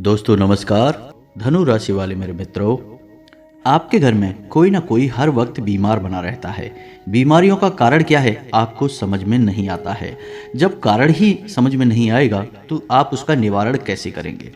दोस्तों नमस्कार। धनु राशि वाले मेरे मित्रों, आपके घर में कोई ना कोई हर वक्त बीमार बना रहता है। बीमारियों का कारण क्या है आपको समझ में नहीं आता है। जब कारण ही समझ में नहीं आएगा तो आप उसका निवारण कैसे करेंगे,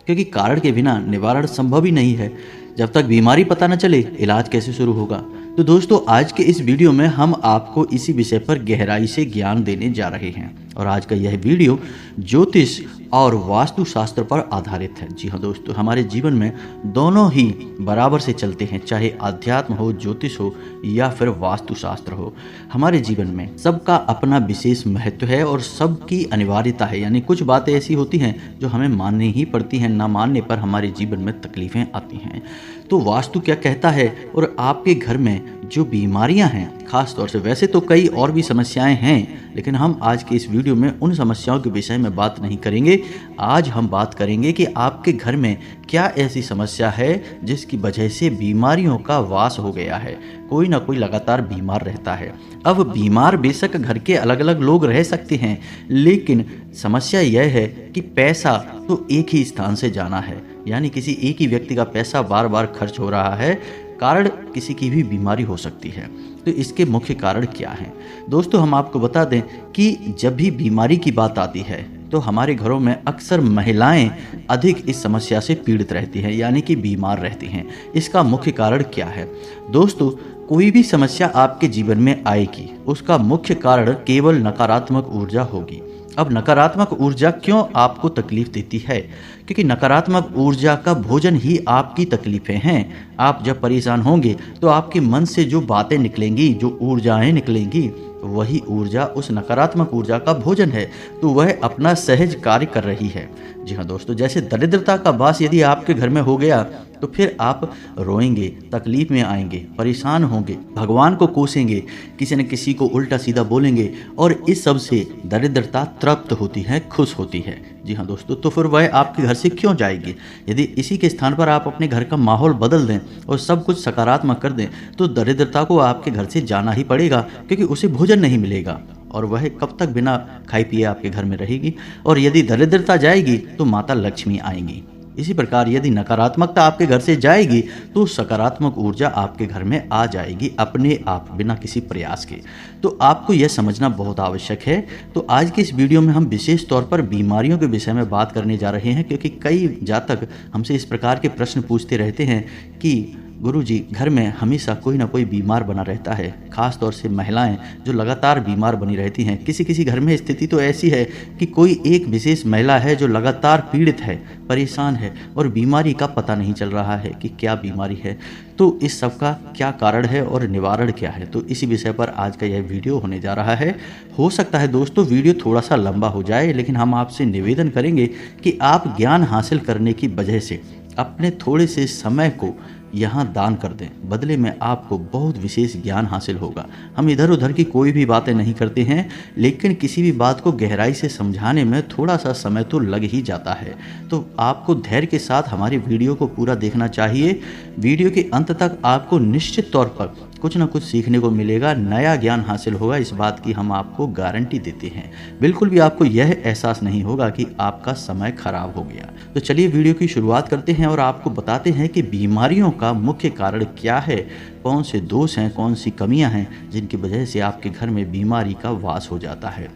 क्योंकि कारण के बिना निवारण संभव ही नहीं है। जब तक बीमारी पता न चले इलाज कैसे शुरू होगा। तो दोस्तों आज के इस वीडियो में हम आपको इसी विषय पर गहराई से ज्ञान देने जा रहे हैं और आज का यह वीडियो ज्योतिष और वास्तुशास्त्र पर आधारित है। जी हाँ दोस्तों, हमारे जीवन में दोनों ही बराबर से चलते हैं, चाहे अध्यात्म हो, ज्योतिष हो या फिर वास्तुशास्त्र हो। हमारे जीवन में सबका अपना विशेष महत्व है और सबकी अनिवार्यता है, यानी कुछ बातें ऐसी होती हैं जो हमें माननी ही पड़ती हैं, ना मानने पर हमारे जीवन में तकलीफें आती हैं। तो वास्तु क्या कहता है और आपके घर में जो बीमारियां हैं, खास तौर से, वैसे तो कई और भी समस्याएं हैं, लेकिन हम आज के इस वीडियो में उन समस्याओं के विषय में बात नहीं करेंगे। आज हम बात करेंगे कि आपके घर में क्या ऐसी समस्या है जिसकी वजह से बीमारियों का वास हो गया है। कोई ना कोई लगातार बीमार रहता है। अब बीमार बेशक घर के अलग अलग लोग रह सकते हैं, लेकिन समस्या यह है कि पैसा तो एक ही स्थान से जाना है, यानी किसी एक ही व्यक्ति का पैसा बार बार खर्च हो रहा है। कारण किसी की भी बीमारी हो सकती है। तो इसके मुख्य कारण क्या हैं दोस्तों, हम आपको बता दें कि जब भी बीमारी की बात आती है तो हमारे घरों में अक्सर महिलाएं अधिक इस समस्या से पीड़ित रहती हैं, यानी कि बीमार रहती हैं। इसका मुख्य कारण क्या है दोस्तों, कोई भी समस्या आपके जीवन में आएगी उसका मुख्य कारण केवल नकारात्मक ऊर्जा होगी। अब नकारात्मक ऊर्जा क्यों आपको तकलीफ देती है, क्योंकि नकारात्मक ऊर्जा का भोजन ही आपकी तकलीफें हैं। आप जब परेशान होंगे तो आपके मन से जो बातें निकलेंगी, जो ऊर्जाएं निकलेंगी, वही ऊर्जा उस नकारात्मक ऊर्जा का भोजन है, तो वह अपना सहज कार्य कर रही है। जी हाँ दोस्तों, जैसे दरिद्रता का वास यदि आपके घर में हो गया तो फिर आप रोएंगे, तकलीफ में आएंगे, परेशान होंगे, भगवान को कोसेंगे, किसी न किसी को उल्टा सीधा बोलेंगे और इस सब से दरिद्रता तृप्त होती है, खुश होती है। जी हाँ दोस्तों, तो फिर वह आपके घर से क्यों जाएगी। यदि इसी के स्थान पर आप अपने घर का माहौल बदल दें और सब कुछ सकारात्मक कर दें तो दरिद्रता को आपके घर से जाना ही पड़ेगा, क्योंकि उसे भोजन नहीं मिलेगा और वह कब तक बिना खाए पिए आपके घर में रहेगी। और यदि दरिद्रता जाएगी तो माता लक्ष्मी आएंगी। इसी प्रकार यदि नकारात्मकता आपके घर से जाएगी तो सकारात्मक ऊर्जा आपके घर में आ जाएगी अपने आप, बिना किसी प्रयास के। तो आपको यह समझना बहुत आवश्यक है। तो आज के इस वीडियो में हम विशेष तौर पर बीमारियों के विषय में बात करने जा रहे हैं, क्योंकि कई जातक हमसे इस प्रकार के प्रश्न पूछते रहते हैं कि गुरुजी, घर में हमेशा कोई ना कोई बीमार बना रहता है, खास तौर से महिलाएं जो लगातार बीमार बनी रहती हैं। किसी किसी घर में स्थिति तो ऐसी है कि कोई एक विशेष महिला है जो लगातार पीड़ित है, परेशान है और बीमारी का पता नहीं चल रहा है कि क्या बीमारी है। तो इस सब का क्या कारण है और निवारण क्या है, तो इसी विषय पर आज का यह वीडियो होने जा रहा है। हो सकता है दोस्तों वीडियो थोड़ा सा लंबा हो जाए, लेकिन हम आपसे निवेदन करेंगे कि आप ज्ञान हासिल करने की वजह से अपने थोड़े से समय को यहाँ दान कर दें, बदले में आपको बहुत विशेष ज्ञान हासिल होगा। हम इधर उधर की कोई भी बातें नहीं करते हैं, लेकिन किसी भी बात को गहराई से समझाने में थोड़ा सा समय तो लग ही जाता है। तो आपको धैर्य के साथ हमारी वीडियो को पूरा देखना चाहिए। वीडियो के अंत तक आपको निश्चित तौर पर कुछ ना कुछ सीखने को मिलेगा, नया ज्ञान हासिल होगा, इस बात की हम आपको गारंटी देते हैं। बिल्कुल भी आपको यह एहसास नहीं होगा कि आपका समय खराब हो गया। तो चलिए वीडियो की शुरुआत करते हैं और आपको बताते हैं कि बीमारियों का मुख्य कारण क्या है, कौन से दोष हैं, कौन सी कमियां हैं जिनकी वजह से आपके घर में बीमारी का वास हो जाता है।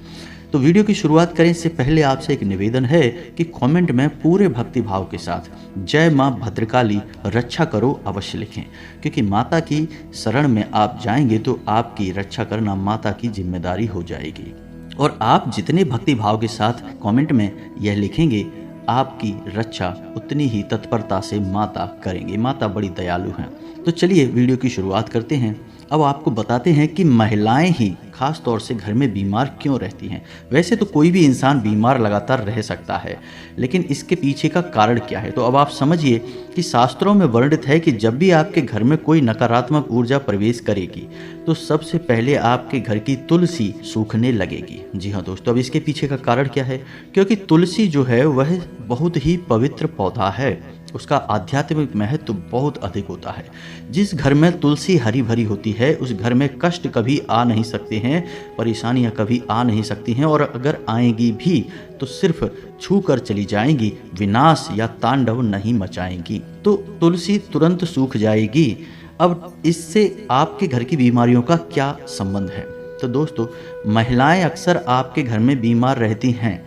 तो वीडियो की शुरुआत करें इससे पहले आपसे एक निवेदन है कि कमेंट में पूरे भक्ति भाव के साथ जय माँ भद्रकाली रक्षा करो अवश्य लिखें, क्योंकि माता की शरण में आप जाएंगे तो आपकी रक्षा करना माता की जिम्मेदारी हो जाएगी। और आप जितने भक्ति भाव के साथ कमेंट में यह लिखेंगे, आपकी रक्षा उतनी ही तत्परता से माता करेंगे। माता बड़ी दयालु हैं। तो चलिए वीडियो की शुरुआत करते हैं। अब आपको बताते हैं कि महिलाएं ही खास तौर से घर में बीमार क्यों रहती हैं। वैसे तो कोई भी इंसान बीमार लगातार रह सकता है, लेकिन इसके पीछे का कारण क्या है। तो अब आप समझिए कि शास्त्रों में वर्णित है कि जब भी आपके घर में कोई नकारात्मक ऊर्जा प्रवेश करेगी तो सबसे पहले आपके घर की तुलसी सूखने लगेगी। जी हाँ दोस्तों, अब इसके पीछे का कारण क्या है, क्योंकि तुलसी जो है वह बहुत ही पवित्र पौधा है उसका आध्यात्मिक महत्व बहुत अधिक होता है। जिस घर में तुलसी हरी भरी होती है उस घर में कष्ट कभी आ नहीं सकते हैं, परेशानियां कभी आ नहीं सकती हैं, और अगर आएंगी भी तो सिर्फ छू कर चली जाएंगी, विनाश या तांडव नहीं मचाएंगी। तो तुलसी तुरंत सूख जाएगी। अब इससे आपके घर की बीमारियों का क्या संबंध है? तो दोस्तों, महिलाएं अक्सर आपके घर में बीमार रहती हैं।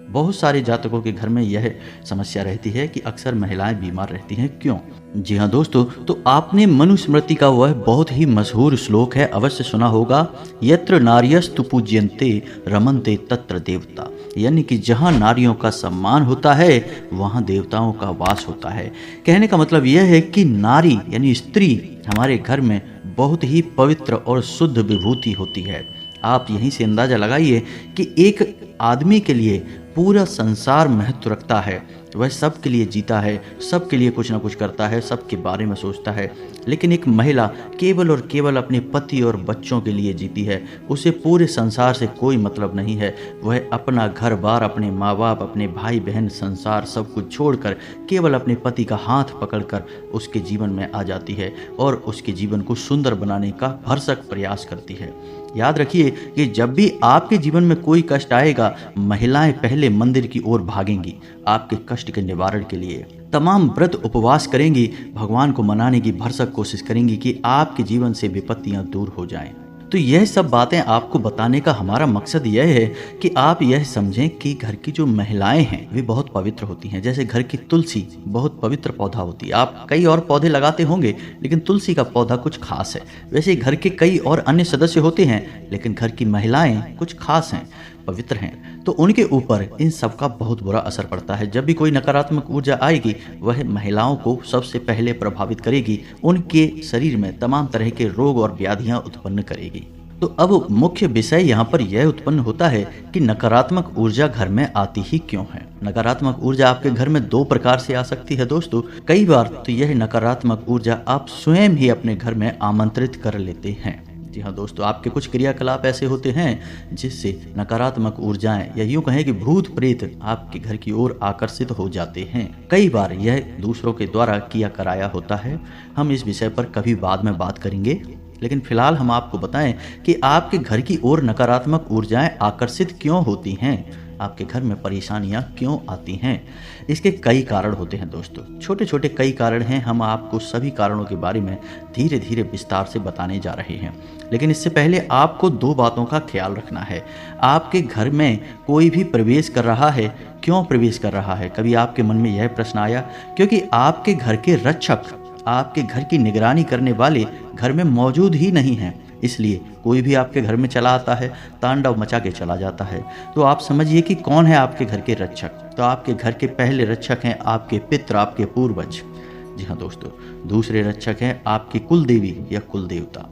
बहुत सारे जातकों के घर में यह समस्या रहती है कि अक्सर महिलाएं बीमार रहती हैं। क्यों? जी हाँ दोस्तों, तो आपने मनुस्मृति का वह बहुत ही मशहूर श्लोक है, अवश्य सुना होगा, यत्र नार्यस्तु पूज्यन्ते रमन्ते तत्र देवता। यानी कि जहाँ नारियों का सम्मान होता है वहाँ देवताओं का वास होता है। कहने का मतलब यह है कि नारी यानी स्त्री हमारे घर में बहुत ही पवित्र और शुद्ध विभूति होती है। आप यहीं से अंदाज़ा लगाइए कि एक आदमी के लिए पूरा संसार महत्व रखता है। वह सबके लिए जीता है, सबके लिए कुछ ना कुछ करता है, सबके बारे में सोचता है। लेकिन एक महिला केवल और केवल अपने पति और बच्चों के लिए जीती है। उसे पूरे संसार से कोई मतलब नहीं है। वह अपना घर बार, अपने माँ बाप, अपने भाई बहन, संसार सब कुछ छोड़कर केवल अपने पति का हाथ पकड़कर उसके जीवन में आ जाती है और उसके जीवन को सुंदर बनाने का भरसक प्रयास करती है। याद रखिए कि जब भी आपके जीवन में कोई कष्ट आएगा, महिलाएं पहले मंदिर की ओर भागेंगी आपके कष्ट के निवारण के लिए। तमाम व्रत उपवास करेंगी, भगवान को मनाने की भरसक कोशिश करेंगी कि आपके जीवन से विपत्तियां दूर हो जाएं। तो यह सब बातें आपको बताने का हमारा मकसद यह है कि आप यह समझें कि घर की जो महिलाएं हैं वे बहुत पवित्र होती हैं। जैसे घर की तुलसी बहुत पवित्र पौधा होती है। आप कई और पौधे लगाते होंगे लेकिन तुलसी का पौधा कुछ खास है। वैसे घर के कई और अन्य सदस्य होते हैं लेकिन घर की महिलाएं कुछ खास हैं, पवित्र हैं, तो उनके ऊपर इन सब का बहुत बुरा असर पड़ता है। जब भी कोई नकारात्मक ऊर्जा आएगी वह महिलाओं को सबसे पहले प्रभावित करेगी, उनके शरीर में तमाम तरह के रोग और व्याधियां उत्पन्न करेगी। तो अब मुख्य विषय यहाँ पर यह उत्पन्न होता है कि नकारात्मक ऊर्जा घर में आती ही क्यों है। नकारात्मक ऊर्जा आपके घर में दो प्रकार से आ सकती है दोस्तों। कई बार तो यह नकारात्मक ऊर्जा आप स्वयं ही अपने घर में आमंत्रित कर लेते हैं। जी हाँ दोस्तों, आपके कुछ क्रियाकलाप ऐसे होते हैं जिससे नकारात्मक ऊर्जाएं या यूं कहें कि भूत प्रेत आपके घर की ओर आकर्षित हो जाते हैं। कई बार यह दूसरों के द्वारा किया कराया होता है। हम इस विषय पर कभी बाद में बात करेंगे, लेकिन फिलहाल हम आपको बताएं कि आपके घर की ओर नकारात्मक ऊर्जाएं आकर्षित क्यों होती हैं, आपके घर में परेशानियां क्यों आती हैं। इसके कई कारण होते हैं दोस्तों, छोटे छोटे कई कारण हैं। हम आपको सभी कारणों के बारे में धीरे धीरे विस्तार से बताने जा रहे हैं। लेकिन इससे पहले आपको दो बातों का ख्याल रखना है। आपके घर में कोई भी प्रवेश कर रहा है, क्यों प्रवेश कर रहा है? कभी आपके मन में यह प्रश्न आया? क्योंकि आपके घर के रक्षक, आपके घर की निगरानी करने वाले घर में मौजूद ही नहीं हैं। इसलिए कोई भी आपके घर में चला आता है, तांडव मचा के चला जाता है। तो आप समझिए कि कौन है आपके घर के रक्षक। तो आपके घर के पहले रक्षक हैं आपके पितृ, आपके पूर्वज। जी हाँ दोस्तों, दूसरे रक्षक हैं आपकी कुल देवी या कुल देवता।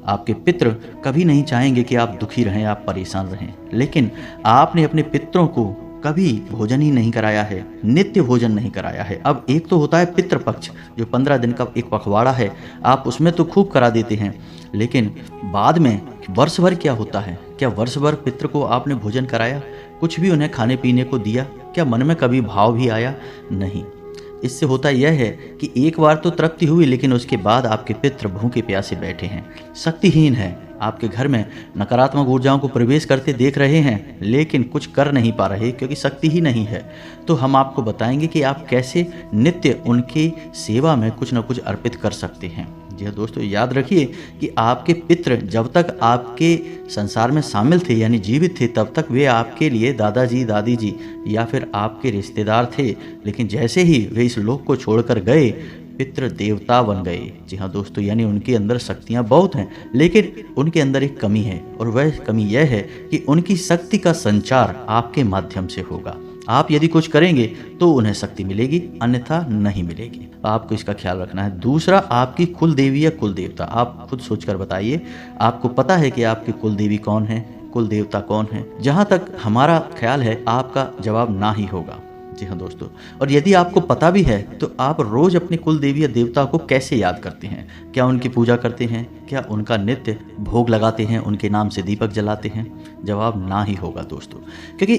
आपके पितृ कभी नहीं चाहेंगे कि आप दुखी रहें, आप परेशान रहें, लेकिन आपने अपने पितरों को कभी भोजन ही नहीं कराया है, नित्य भोजन नहीं कराया है। अब एक तो होता है पितृपक्ष, जो 15 दिन का एक पखवाड़ा है, आप उसमें तो खूब करा देते हैं, लेकिन बाद में वर्ष भर क्या होता है? क्या वर्ष भर पितृ को आपने भोजन कराया? कुछ भी उन्हें खाने पीने को दिया? क्या मन में कभी भाव भी आया? नहीं। इससे होता यह है कि एक बार तो तृप्ति हुई, लेकिन उसके बाद आपके पितृ भूखे प्यासे बैठे हैं, शक्तिहीन हैं, आपके घर में नकारात्मक ऊर्जाओं को प्रवेश करते देख रहे हैं, लेकिन कुछ कर नहीं पा रहे क्योंकि शक्ति ही नहीं है। तो हम आपको बताएंगे कि आप कैसे नित्य उनकी सेवा में कुछ न कुछ अर्पित कर सकते हैं। जी हाँ दोस्तों, याद रखिए कि आपके पितृ जब तक आपके संसार में शामिल थे यानी जीवित थे, तब तक वे आपके लिए दादाजी, दादी जी या फिर आपके रिश्तेदार थे। लेकिन जैसे ही वे इस लोक को छोड़कर गए, पितृ देवता बन गए। जी हाँ दोस्तों, यानी उनके अंदर शक्तियाँ बहुत हैं, लेकिन उनके अंदर एक कमी है, और वह कमी यह है कि उनकी शक्ति का संचार आपके माध्यम से होगा। आप यदि कुछ करेंगे तो उन्हें शक्ति मिलेगी, अन्यथा नहीं मिलेगी। आपको इसका ख्याल रखना है। दूसरा, आपकी कुल देवी या कुल देवता। आप खुद सोचकर बताइए, आपको पता है कि आपकी कुल देवी कौन है, कुल देवता कौन है? जहाँ तक हमारा ख्याल है आपका जवाब ना ही होगा। जी हाँ दोस्तों, और यदि आपको पता भी है तो आप रोज अपने कुल देवी या देवता को कैसे याद करते हैं? क्या उनकी पूजा करते हैं? क्या उनका नित्य भोग लगाते हैं? उनके नाम से दीपक जलाते हैं? जवाब ना ही होगा दोस्तों, क्योंकि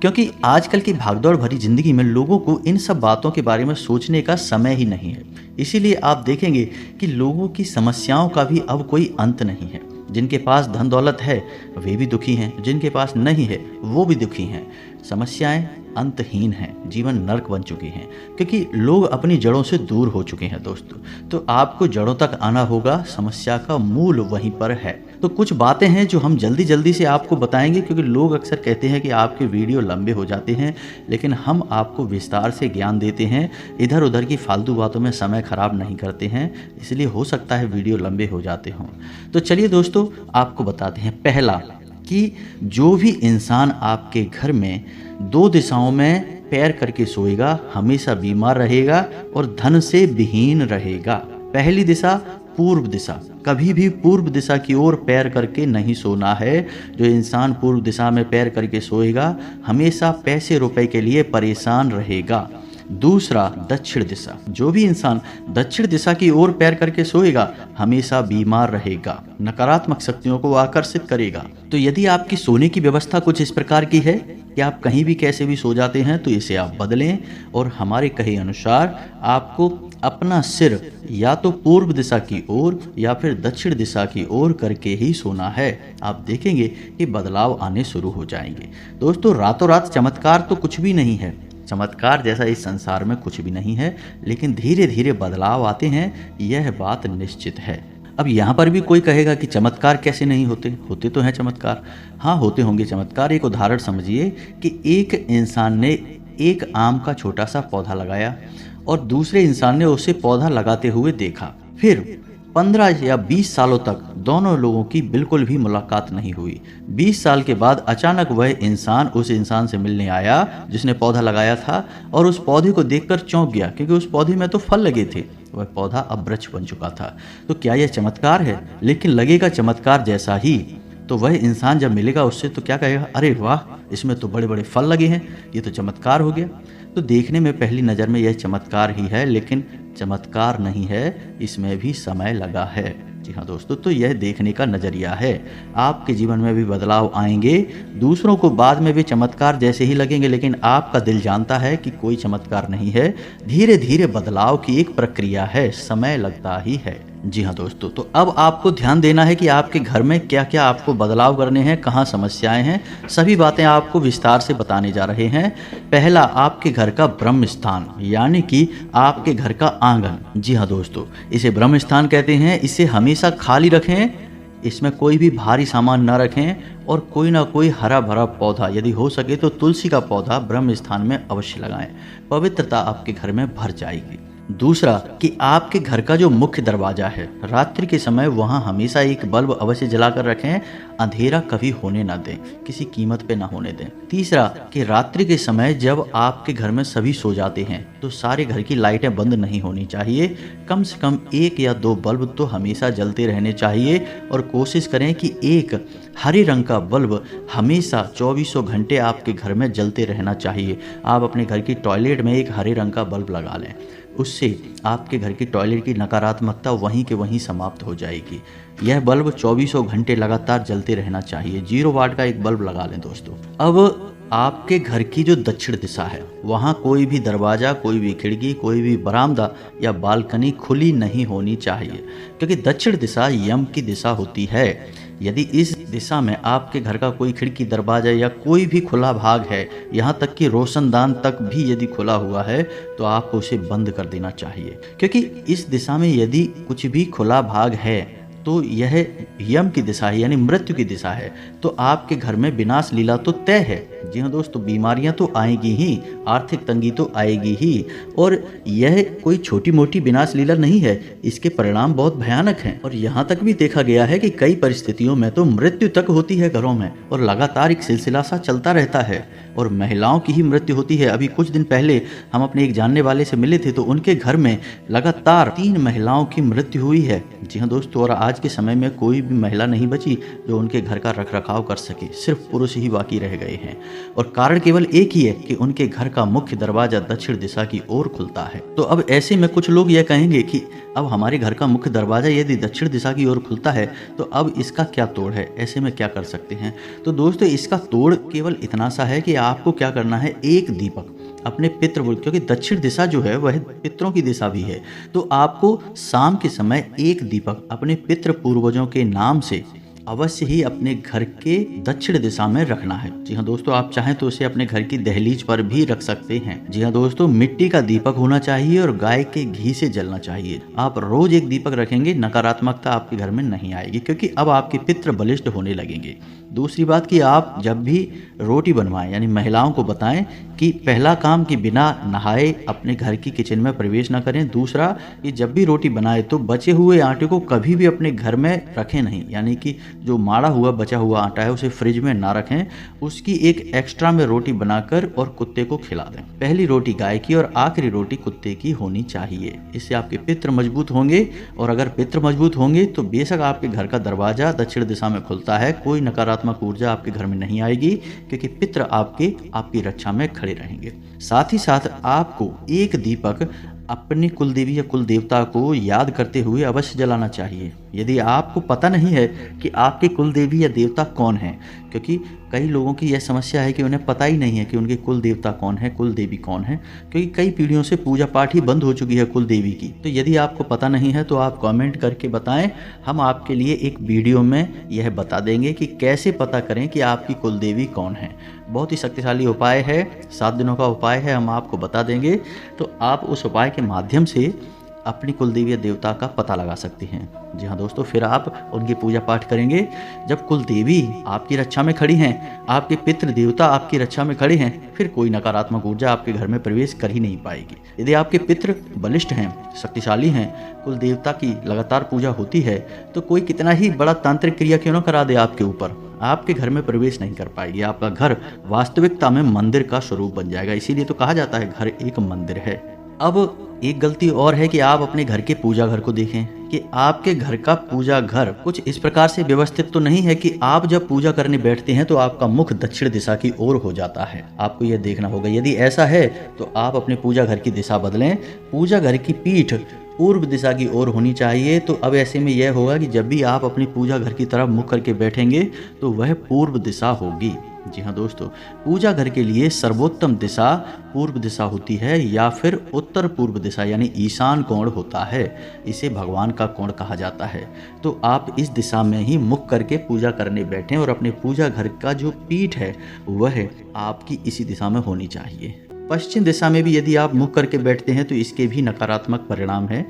क्योंकि आजकल की भागदौड़ भरी जिंदगी में लोगों को इन सब बातों के बारे में सोचने का समय ही नहीं है। इसीलिए आप देखेंगे कि लोगों की समस्याओं का भी अब कोई अंत नहीं है। जिनके पास धन दौलत है वे भी दुखी हैं, जिनके पास नहीं है वो भी दुखी हैं। समस्याएं अंतहीन हैं, जीवन नर्क बन चुकी हैं, क्योंकि लोग अपनी जड़ों से दूर हो चुके हैं दोस्तों। तो आपको जड़ों तक आना होगा, समस्या का मूल वहीं पर है। तो कुछ बातें हैं जो हम जल्दी जल्दी से आपको बताएंगे, क्योंकि लोग अक्सर कहते हैं कि आपके वीडियो लंबे हो जाते हैं, लेकिन हम आपको विस्तार से ज्ञान देते हैं, इधर उधर की फालतू बातों में समय खराब नहीं करते हैं, इसलिए हो सकता है वीडियो लंबे हो जाते हों। तो चलिए दोस्तों आपको बताते हैं। पहला कि जो भी इंसान आपके घर में दो दिशाओं में पैर करके सोएगा हमेशा बीमार रहेगा और धन से विहीन रहेगा। पहली दिशा पूर्व दिशा, कभी भी पूर्व दिशा की ओर पैर करके नहीं सोना है। जो इंसान पूर्व दिशा में पैर करके सोएगा हमेशा पैसे रुपए के लिए परेशान रहेगा। दूसरा दक्षिण दिशा, जो भी इंसान दक्षिण दिशा की ओर पैर करके सोएगा हमेशा बीमार रहेगा, नकारात्मक शक्तियों को आकर्षित करेगा। तो यदि आपकी सोने की व्यवस्था कुछ इस प्रकार की है कि आप कहीं भी कैसे भी सो जाते हैं तो इसे आप बदलें और हमारे कहे अनुसार आपको अपना सिर या तो पूर्व दिशा की ओर या फिर दक्षिण दिशा की ओर करके ही सोना है। आप देखेंगे कि बदलाव आने शुरू हो जाएंगे। दोस्तों रातों रात चमत्कार तो कुछ भी नहीं है, चमत्कार जैसा इस संसार में कुछ भी नहीं है, लेकिन धीरे धीरे बदलाव आते हैं, यह बात निश्चित है। अब यहाँ पर भी कोई कहेगा कि चमत्कार कैसे नहीं होते, होते तो हैं चमत्कार। हाँ होते होंगे चमत्कार। एक उदाहरण समझिए कि एक इंसान ने एक आम का छोटा सा पौधा लगाया और दूसरे इंसान ने उसे पौधा लगाते हुए देखा। फिर 15 या 20 सालों तक दोनों लोगों की बिल्कुल भी मुलाकात नहीं हुई। 20 साल के बाद अचानक वह इंसान उस इंसान से मिलने आया जिसने पौधा लगाया था और उस पौधे को देखकर चौंक गया, क्योंकि उस पौधे में तो फल लगे थे। वह पौधा अब वृक्ष बन चुका था। तो क्या यह चमत्कार है? लेकिन लगेगा चमत्कार जैसा ही। तो वह इंसान जब मिलेगा उससे तो क्या कहेगा, अरे वाह इसमें तो बड़े बड़े फल लगे हैं, ये तो चमत्कार हो गया। तो देखने में पहली नज़र में यह चमत्कार ही है, लेकिन चमत्कार नहीं है, इसमें भी समय लगा है। जी हाँ दोस्तों, तो यह देखने का नज़रिया है। आपके जीवन में भी बदलाव आएंगे, दूसरों को बाद में भी चमत्कार जैसे ही लगेंगे, लेकिन आपका दिल जानता है कि कोई चमत्कार नहीं है। धीरे धीरे बदलाव की एक प्रक्रिया है, समय लगता ही है। जी हाँ दोस्तों, तो अब आपको ध्यान देना है कि आपके घर में क्या क्या आपको बदलाव करने हैं, कहाँ समस्याएं हैं, सभी बातें आपको विस्तार से बताने जा रहे हैं। पहला, आपके घर का ब्रह्म स्थान, यानी कि आपके घर का आंगन। जी हाँ दोस्तों, इसे ब्रह्म स्थान कहते हैं। इसे हमेशा खाली रखें, इसमें कोई भी भारी सामान न रखें और कोई ना कोई हरा भरा पौधा, यदि हो सके तो तुलसी का पौधा ब्रह्म स्थान में अवश्य लगाएं। पवित्रता आपके घर में भर जाएगी। दूसरा कि आपके घर का जो मुख्य दरवाजा है, रात्रि के समय वहां हमेशा एक बल्ब अवश्य जलाकर रखें, अंधेरा कभी होने ना दें, किसी कीमत पे ना होने दें। तीसरा कि रात्रि के समय जब आपके घर में सभी सो जाते हैं तो सारे घर की लाइटें बंद नहीं होनी चाहिए, कम से कम 1 या 2 बल्ब तो हमेशा जलते रहने चाहिए और कोशिश करें कि एक हरे रंग का बल्ब हमेशा 24 घंटे आपके घर में जलते रहना चाहिए। आप अपने घर की टॉयलेट में एक हरे रंग का बल्ब लगा लें, उससे आपके घर की टॉयलेट की नकारात्मकता वहीं के वहीं समाप्त हो जाएगी। यह बल्ब 24 घंटे लगातार जलते रहना चाहिए। 0 वाट का एक बल्ब लगा लें दोस्तों। अब आपके घर की जो दक्षिण दिशा है वहाँ कोई भी दरवाज़ा, कोई भी खिड़की, कोई भी बरामदा या बालकनी खुली नहीं होनी चाहिए, क्योंकि दक्षिण दिशा यम की दिशा होती है। यदि इस दिशा में आपके घर का कोई खिड़की, दरवाजा या कोई भी खुला भाग है, यहाँ तक कि रोशनदान तक भी यदि खुला हुआ है, तो आपको उसे बंद कर देना चाहिए, क्योंकि इस दिशा में यदि कुछ भी खुला भाग है तो यह यम की दिशा है, यानी मृत्यु की दिशा है। तो आपके घर में विनाश लीला तो तय है। जी हाँ दोस्तों, बीमारियां तो आएगी ही, आर्थिक तंगी तो आएगी ही, और यह कोई छोटी मोटी विनाश लीला नहीं है, इसके परिणाम बहुत भयानक हैं। और यहाँ तक भी देखा गया है कि कई परिस्थितियों में तो मृत्यु तक होती है घरों में, और लगातार एक सिलसिला सा चलता रहता है, और महिलाओं की ही मृत्यु होती है। अभी कुछ दिन पहले हम अपने एक जानने वाले से मिले थे, तो उनके घर में लगातार 3 महिलाओं की मृत्यु हुई है। जी हाँ दोस्तों, और आज के समय में कोई भी महिला नहीं बची जो उनके घर का रख रखाव कर सके, सिर्फ पुरुष ही बाकी रह गए हैं। और कारण केवल एक ही है कि उनके घर का मुख्य दरवाजा दक्षिण दिशा की ओर खुलता है। तो अब ऐसे में कुछ लोग यह कहेंगे कि अब हमारे घर का मुख्य दरवाजा यदि दक्षिण दिशा की ओर खुलता है तो अब इसका क्या तोड़ है, ऐसे में क्या कर सकते हैं। तो दोस्तों इसका तोड़ केवल इतना सा है कि आपको क्या करना है, एक दीपक अपने पितृ, क्योंकि दक्षिण दिशा जो है वह पितरों की दिशा भी है, तो आपको शाम के समय एक दीपक अपने पितृ पूर्वजों के नाम से अवश्य ही अपने घर के दक्षिण दिशा में रखना है। जी हाँ दोस्तों, आप चाहें तो उसे अपने घर की दहलीज पर भी रख सकते हैं। जी हाँ दोस्तों, मिट्टी का दीपक होना चाहिए और गाय के घी से जलना चाहिए। आप रोज एक दीपक रखेंगे, नकारात्मकता आपके घर में नहीं आएगी, क्योंकि अब आपके पितृ बलिष्ठ होने लगेंगे। दूसरी बात कि आप जब भी रोटी बनवाएं, यानी महिलाओं को बताएं कि पहला काम कि बिना नहाए अपने घर की किचन में प्रवेश न करें। दूसरा कि जब भी रोटी बनाए तो बचे हुए आटे को कभी भी अपने घर में रखें नहीं, यानी कि जो माड़ा हुआ बचा हुआ आटा है उसे फ्रिज में ना रखें, उसकी एक एक्स्ट्रा में रोटी बनाकर और कुत्ते को खिला दें। पहली रोटी गाय की और आखिरी रोटी कुत्ते की होनी चाहिए। इससे आपके पितृ मजबूत होंगे, और अगर पितृ मजबूत होंगे तो बेशक आपके घर का दरवाजा दक्षिण दिशा में खुलता है, कोई नकारात्मक ऊर्जा आपके घर में नहीं आएगी, क्योंकि पितृ आपकी रक्षा में खड़े रहेंगे। साथ ही साथ आपको एक दीपक अपनी कुलदेवी या कुल देवता को याद करते हुए अवश्य जलाना चाहिए। यदि आपको पता नहीं है कि आपके कुल देवी या देवता कौन है, क्योंकि कई लोगों की यह समस्या है कि उन्हें पता ही नहीं है कि उनके कुल देवता कौन है, कुल देवी कौन है, क्योंकि कई पीढ़ियों से पूजा पाठ ही बंद हो चुकी है कुल देवी की। तो यदि आपको पता नहीं है तो आप कमेंट करके बताएं, हम आपके लिए एक वीडियो में यह बता देंगे कि कैसे पता करें कि आपकी कुल देवी कौन है। बहुत ही शक्तिशाली उपाय है, 7 दिनों का उपाय है, हम आपको बता देंगे। तो आप उस उपाय के माध्यम से अपनी कुलदेवी या देवता का पता लगा सकते हैं। जी हाँ दोस्तों, फिर आप उनकी पूजा पाठ करेंगे। जब कुलदेवी आपकी रक्षा में खड़ी हैं, आपके पितृ देवता आपकी रक्षा में खड़े हैं, फिर कोई नकारात्मक ऊर्जा आपके घर में प्रवेश कर ही नहीं पाएगी। यदि आपके पितृ बलिष्ठ हैं, शक्तिशाली हैं, कुल देवता की लगातार पूजा होती है, तो कोई कितना ही बड़ा तांत्रिक क्रिया क्यों न करा दे आपके ऊपर, आपके घर में प्रवेश नहीं कर पाएगी। आपका घर वास्तविकता में मंदिर का स्वरूप बन जाएगा। इसीलिए तो कहा जाता है घर एक मंदिर है। अब एक गलती और है कि आप अपने घर के पूजा घर को देखें कि आपके घर का पूजा घर कुछ इस प्रकार से व्यवस्थित तो नहीं है कि आप जब पूजा करने बैठते हैं तो आपका मुख दक्षिण दिशा की ओर हो जाता है। आपको यह देखना होगा। यदि ऐसा है तो आप अपने पूजा घर की दिशा बदलें। पूजा घर की पीठ पूर्व दिशा की ओर होनी चाहिए। तो अब ऐसे में यह होगा कि जब भी आप अपनी पूजा घर की तरफ मुख करके बैठेंगे तो वह पूर्व दिशा होगी। जी हाँ दोस्तों, पूजा घर के लिए सर्वोत्तम दिशा पूर्व दिशा होती है या फिर उत्तर पूर्व दिशा यानी ईशान कोण होता है। इसे भगवान का कोण कहा जाता है। तो आप इस दिशा में ही मुख करके पूजा करने बैठें और अपने पूजा घर का जो पीठ है वह आपकी इसी दिशा में होनी चाहिए। पश्चिम दिशा में भी यदि आप मुख करके बैठते हैं तो इसके भी नकारात्मक परिणाम हैं,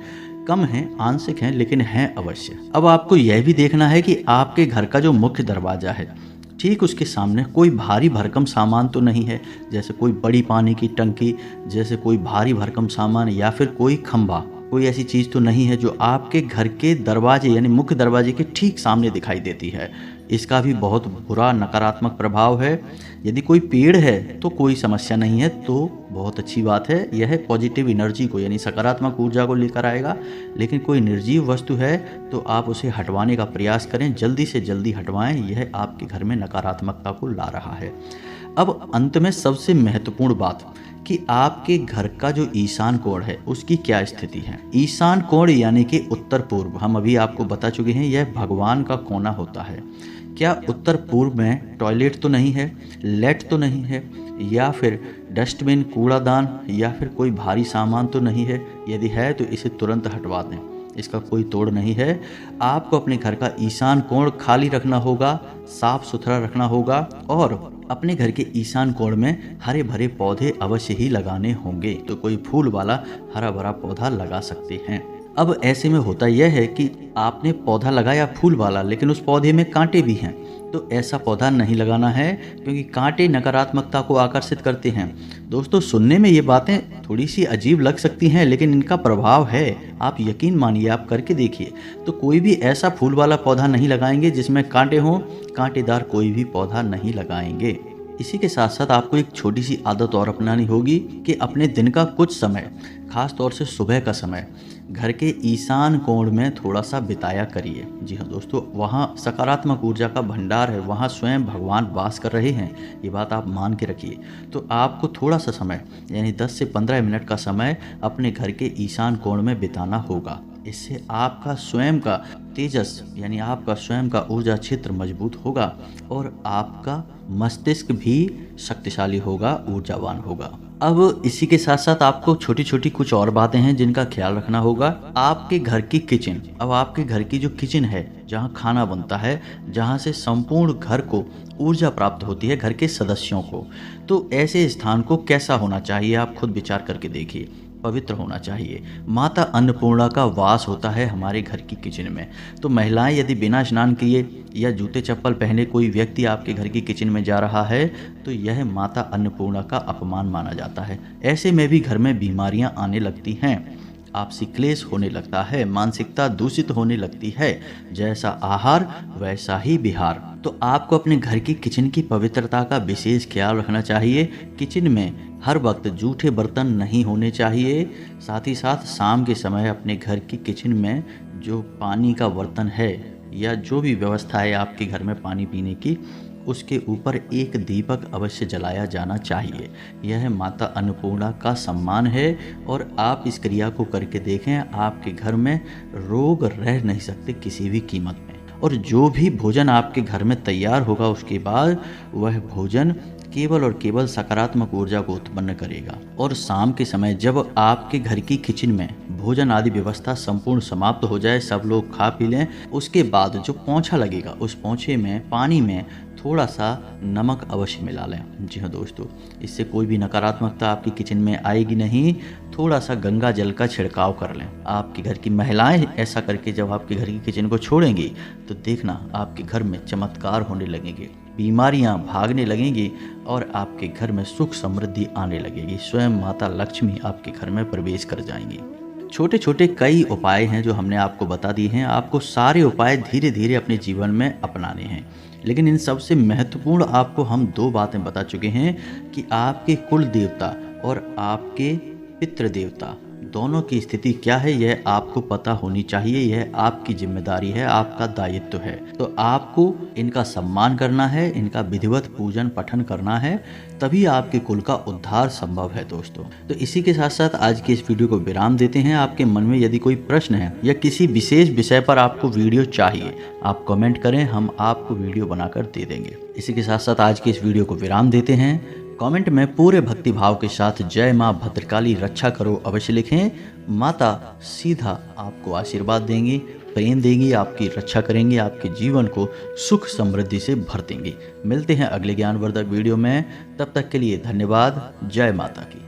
कम हैं, आंशिक हैं, लेकिन हैं अवश्य। अब आपको यह भी देखना है कि आपके घर का जो मुख्य दरवाजा है ठीक उसके सामने कोई भारी भरकम सामान तो नहीं है, जैसे कोई बड़ी पानी की टंकी, जैसे कोई भारी भरकम सामान या फिर कोई खंभा, कोई ऐसी चीज़ तो नहीं है जो आपके घर के दरवाजे यानी मुख्य दरवाजे के ठीक सामने दिखाई देती है। इसका भी बहुत बुरा नकारात्मक प्रभाव है। यदि कोई पेड़ है तो कोई समस्या नहीं है, तो बहुत अच्छी बात है। यह पॉजिटिव एनर्जी को यानी सकारात्मक ऊर्जा को लेकर आएगा। लेकिन कोई निर्जीव वस्तु है तो आप उसे हटवाने का प्रयास करें, जल्दी से जल्दी हटवाएं। यह आपके घर में नकारात्मकता को ला रहा है। अब अंत में सबसे महत्वपूर्ण बात कि आपके घर का जो ईशान कोण है उसकी क्या स्थिति है। ईशान कोण यानी कि उत्तर पूर्व, हम अभी आपको बता चुके हैं, यह भगवान का कोना होता है। क्या उत्तर पूर्व में टॉयलेट तो नहीं है, लेट तो नहीं है, या फिर डस्टबिन, कूड़ादान, या फिर कोई भारी सामान तो नहीं है? यदि है तो इसे तुरंत हटवा दें, इसका कोई तोड़ नहीं है। आपको अपने घर का ईशान कोण खाली रखना होगा, साफ सुथरा रखना होगा और अपने घर के ईशान कोण में हरे भरे पौधे अवश्य ही लगाने होंगे। तो कोई फूल वाला हरा भरा पौधा लगा सकते हैं। अब ऐसे में होता यह है कि आपने पौधा लगाया फूल वाला, लेकिन उस पौधे में कांटे भी हैं, तो ऐसा पौधा नहीं लगाना है, क्योंकि कांटे नकारात्मकता को आकर्षित करते हैं। दोस्तों, सुनने में ये बातें थोड़ी सी अजीब लग सकती हैं, लेकिन इनका प्रभाव है, आप यकीन मानिए, आप करके देखिए। तो कोई भी ऐसा फूल वाला पौधा नहीं लगाएंगे जिसमें कांटे हों, कांटेदार कोई भी पौधा नहीं लगाएंगे। इसी के साथ साथ आपको एक छोटी सी आदत और अपनानी होगी कि अपने दिन का कुछ समय, खास तौर से सुबह का समय, घर के ईशान कोण में थोड़ा सा बिताया करिए। जी हाँ दोस्तों, वहाँ सकारात्मक ऊर्जा का भंडार है, वहाँ स्वयं भगवान वास कर रहे हैं, ये बात आप मान के रखिए। तो आपको थोड़ा सा समय यानी 10 से 15 मिनट का समय अपने घर के ईशान कोण में बिताना होगा। इससे आपका स्वयं का तेजस यानी आपका स्वयं का ऊर्जा क्षेत्र मजबूत होगा और आपका मस्तिष्क भी शक्तिशाली होगा, ऊर्जावान होगा। अब इसी के साथ साथ आपको छोटी छोटी कुछ और बातें हैं जिनका ख्याल रखना होगा। आपके घर की किचन, अब आपके घर की जो किचन है जहाँ खाना बनता है, जहाँ से संपूर्ण घर को ऊर्जा प्राप्त होती है, घर के सदस्यों को, तो ऐसे स्थान को कैसा होना चाहिए आप खुद विचार करके देखिए। पवित्र होना चाहिए। माता अन्नपूर्णा का वास होता है हमारे घर की किचन में। तो महिलाएं यदि बिना स्नान किए या जूते चप्पल पहने कोई व्यक्ति आपके घर की किचन में जा रहा है तो यह माता अन्नपूर्णा का अपमान माना जाता है। ऐसे में भी घर में बीमारियां आने लगती हैं, आपसी क्लेश होने लगता है, मानसिकता दूषित होने लगती है। जैसा आहार वैसा ही विहार। तो आपको अपने घर की किचन की पवित्रता का विशेष ख्याल रखना चाहिए। किचन में हर वक्त जूठे बर्तन नहीं होने चाहिए। साथ ही साथ शाम के समय अपने घर की किचन में जो पानी का बर्तन है या जो भी व्यवस्था है आपके घर में पानी पीने की, उसके ऊपर एक दीपक अवश्य जलाया जाना चाहिए। यह माता अन्नपूर्णा का सम्मान है और आप इस क्रिया को करके देखें, आपके घर में रोग रह नहीं सकते किसी भी कीमत में। और जो भी भोजन आपके घर में तैयार होगा उसके बाद वह भोजन केवल और केवल सकारात्मक ऊर्जा को उत्पन्न करेगा। और शाम के समय जब आपके घर की किचन में भोजन आदि व्यवस्था संपूर्ण समाप्त हो जाए, सब लोग खा पी लें, उसके बाद जो पोंछा लगेगा उस पोंछे में पानी में थोड़ा सा नमक अवश्य मिला लें। जी हाँ दोस्तों, इससे कोई भी नकारात्मकता आपकी किचन में आएगी नहीं। थोड़ा सा गंगा जल का छिड़काव कर लें। आपके घर की महिलाएं ऐसा करके जब आपके घर की किचन को छोड़ेंगी तो देखना आपके घर में चमत्कार होने लगेंगे, बीमारियां भागने लगेंगी और आपके घर में सुख समृद्धि आने लगेगी। स्वयं माता लक्ष्मी आपके घर में प्रवेश कर जाएंगी। छोटे छोटे कई उपाय हैं जो हमने आपको बता दिए हैं। आपको सारे उपाय धीरे धीरे अपने जीवन में अपनाने हैं, लेकिन इन सबसे महत्वपूर्ण आपको हम 2 बातें बता चुके हैं कि आपके कुल देवता और आपके पितृ देवता दोनों की स्थिति क्या है, यह आपको पता होनी चाहिए। यह आपकी जिम्मेदारी है, आपका दायित्व है। तो आपको इनका सम्मान करना है, इनका विधिवत पूजन पठन करना है, तभी आपके कुल का उद्धार संभव है दोस्तों। तो इसी के साथ साथ आज के इस वीडियो को विराम देते हैं। आपके मन में यदि कोई प्रश्न है या किसी विशेष विषय पर आपको वीडियो चाहिए, आप कमेंट करें, हम आपको वीडियो बनाकर दे देंगे। इसी के साथ साथ आज के इस वीडियो को विराम देते हैं। कमेंट में पूरे भक्ति भाव के साथ जय माँ भद्रकाली रक्षा करो अवश्य लिखें। माता सीधा आपको आशीर्वाद देंगी, प्रेम देंगी, आपकी रक्षा करेंगी, आपके जीवन को सुख समृद्धि से भर देंगी। मिलते हैं अगले ज्ञानवर्धक वीडियो में, तब तक के लिए धन्यवाद। जय माता की।